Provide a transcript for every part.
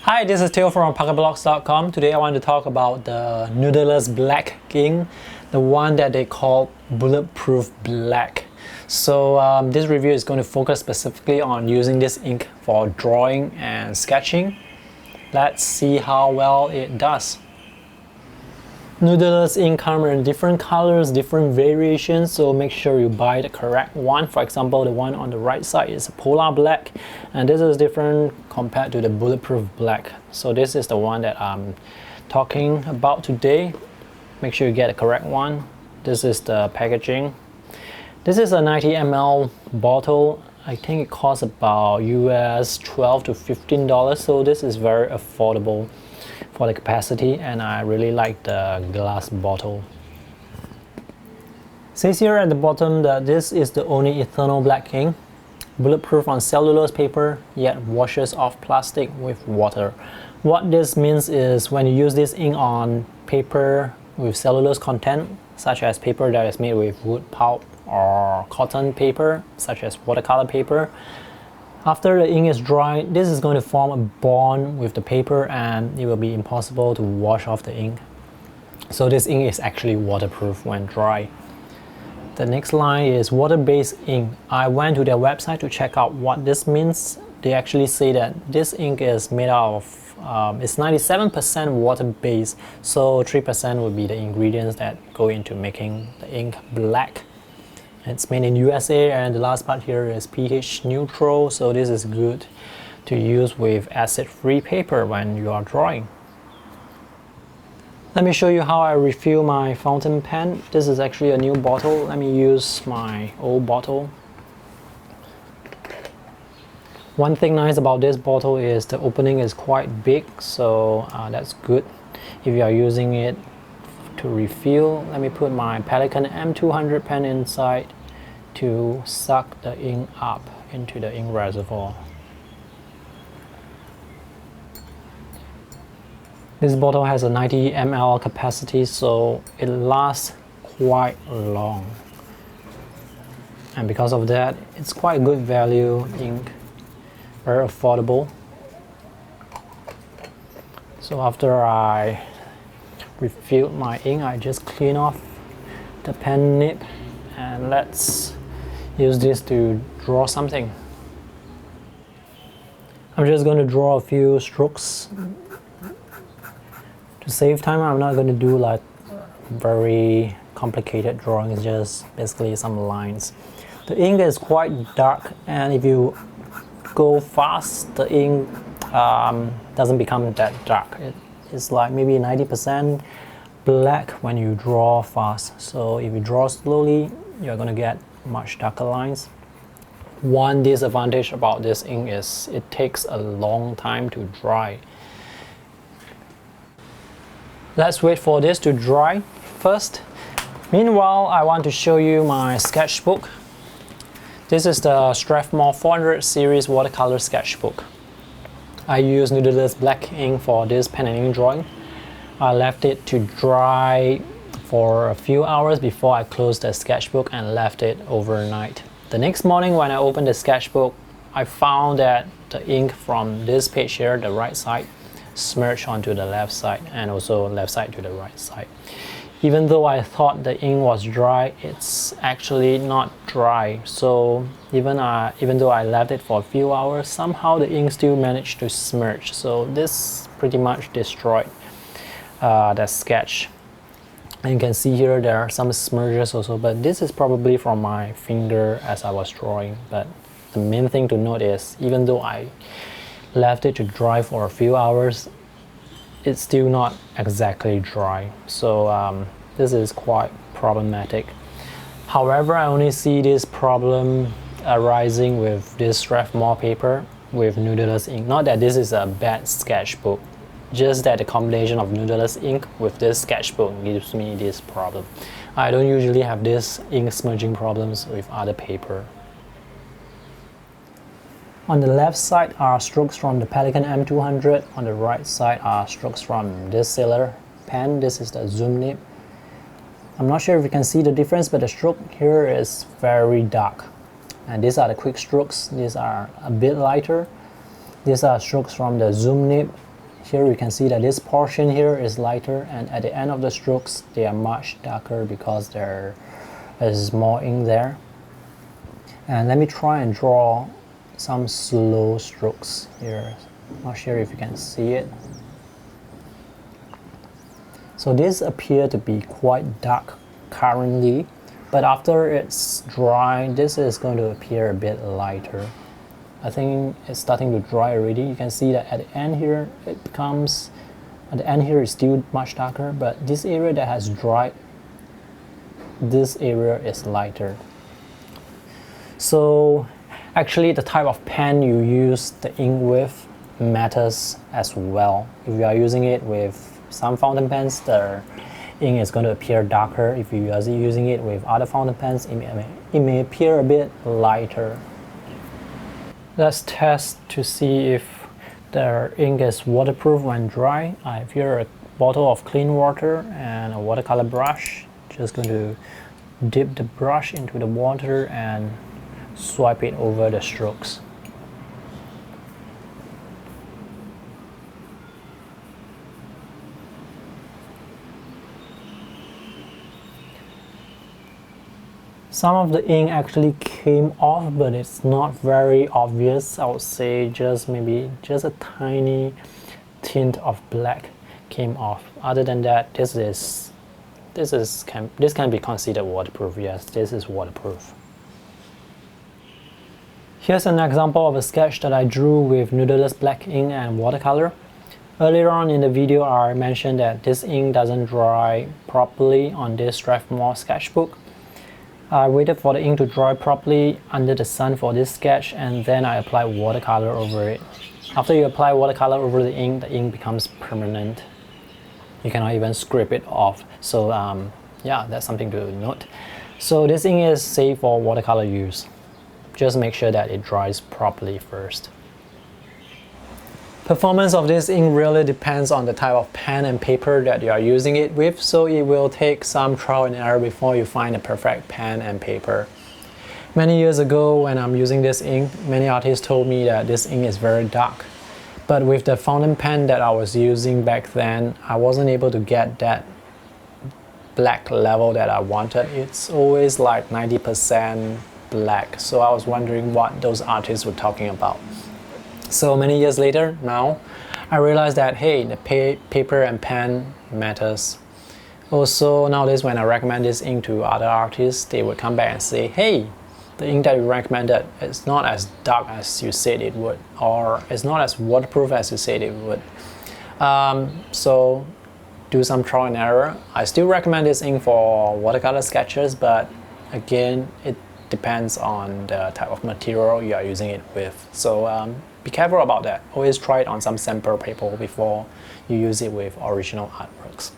Hi, this is Theo from pocketblocks.com. Today I want to talk about the Noodlers Black Ink, the one that they call Bulletproof Black. So this review is going to focus specifically on using this ink for drawing and sketching. Let's see how well it does. Noodlers ink come in different colors, different variations, so make sure you buy the correct one. For example, the one on the right side is polar black, and this is different compared to the bulletproof black. So this is the one that I'm talking about today. Make sure you get the correct one. This is the packaging. This is a 90 ml bottle. I think it costs about US $12 to $15, so this is very affordable for the capacity, and I really like the glass bottle. It says here at the bottom that this is the only eternal black ink, bulletproof on cellulose paper, yet washes off plastic with water. What this means is when you use this ink on paper with cellulose content, such as paper that is made with wood pulp or cotton paper, such as watercolor paper, after the ink is dry, this is going to form a bond with the paper and it will be impossible to wash off the ink. So this ink is actually waterproof when dry. The next line is water-based ink. I went to their website to check out what this means. They actually say that this ink is made out of, it's 97% water-based, so 3% would be the ingredients that go into making the ink black. It's made in USA, and the last part here is pH neutral, so this is good to use with acid-free paper when you are drawing. Let me show you how I refill my fountain pen. This is actually a new bottle. Let me use my old bottle. One thing nice about this bottle is the opening is quite big, so that's good if you are using it to refill. Let me put my Pelikan M200 pen inside to suck the ink up into the ink reservoir. This bottle has a 90 ml capacity, so it lasts quite long, and because of that it's quite good value ink, very affordable. So after I refilled my ink, I just clean off the pen nib, and let's use this to draw something. I'm just going to draw a few strokes. To save time, I'm not going to do like very complicated drawings, just basically some lines. The ink is quite dark, and if you go fast, the ink doesn't become that dark. It's like maybe 90% black when you draw fast. So if you draw slowly, you're going to get much darker lines. One disadvantage about this ink is it takes a long time to dry. Let's wait for this to dry first. Meanwhile, I want to show you my sketchbook. This is the Strathmore 400 series watercolor sketchbook. I use Noodlers Black Ink for this pen and ink drawing. I left it to dry for a few hours before I closed the sketchbook and left it overnight. The next morning when I opened the sketchbook, I found that the ink from this page here, the right side, smudged onto the left side, and also left side to the right side. Even though I thought the ink was dry, it's actually not dry. So even though I left it for a few hours, somehow the ink still managed to smudge. So this pretty much destroyed the sketch. And you can see here there are some smudges also, but this is probably from my finger as I was drawing. But the main thing to note is, even though I left it to dry for a few hours, it's still not exactly dry. So this is quite problematic. However, I only see this problem arising with this Strathmore paper with Noodlers ink. Not that this is a bad sketchbook, just that the combination of Noodlers ink with this sketchbook gives me this problem. I don't usually have this ink smudging problems with other paper. On the left side are strokes from the Pelikan M200. On the right side are strokes from this Sailor pen. This is the zoom nib. I'm not sure if you can see the difference, but the stroke here is very dark. And these are the quick strokes. These are a bit lighter. These are strokes from the zoom nib. Here you can see that this portion here is lighter, and at the end of the strokes they are much darker because there is more ink there. And let me try and draw some slow strokes here. Not sure if you can see it. So this appears to be quite dark currently, but after it's dry, this is going to appear a bit lighter. I think it's starting to dry already. You can see that at the end here, at the end here is still much darker, but this area that has dried, this area is lighter. So actually the type of pen you use the ink with matters as well. If you are using it with some fountain pens, the ink is going to appear darker. If you are using it with other fountain pens, it may appear a bit lighter. Let's test to see if the ink is waterproof when dry. I have here a bottle of clean water and a watercolor brush. Just going to dip the brush into the water and swipe it over the strokes. Some of the ink actually came off, but it's not very obvious. I would say maybe just a tiny tint of black came off. Other than that, this can be considered waterproof. Yes, this is waterproof. Here's an example of a sketch that I drew with Noodlers Black Ink and watercolor. Earlier on in the video, I mentioned that this ink doesn't dry properly on this Strathmore sketchbook. I waited for the ink to dry properly under the sun for this sketch, and then I applied watercolor over it. After you apply watercolor over the ink becomes permanent. You cannot even scrape it off. So yeah, that's something to note. So this ink is safe for watercolor use. Just make sure that it dries properly first. Performance of this ink really depends on the type of pen and paper that you are using it with, so it will take some trial and error before you find the perfect pen and paper. Many years ago when I'm using this ink, many artists told me that this ink is very dark. But with the fountain pen that I was using back then, I wasn't able to get that black level that I wanted. It's always like 90% black, so I was wondering what those artists were talking about. So many years later, now, I realized that, hey, the paper and pen matters. Also, nowadays when I recommend this ink to other artists, they would come back and say, hey, the ink that you recommended is not as dark as you said it would, or it's not as waterproof as you said it would. So do some trial and error. I still recommend this ink for watercolor sketches, but again, it depends on the type of material you are using it with. So be careful about that. Always try it on some sample paper before you use it with original artworks.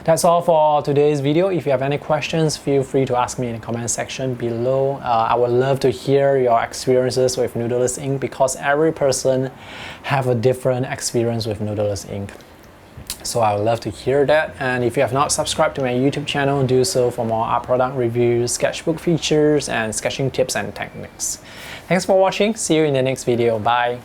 That's all for today's video. If you have any questions, feel free to ask me in the comment section below. I would love to hear your experiences with Noodlers ink, because every person have a different experience with Noodlers ink. So I would love to hear that. And if you have not subscribed to my YouTube channel, do so for more art product reviews, sketchbook features, and sketching tips and techniques. Thanks for watching. See you in the next video. Bye.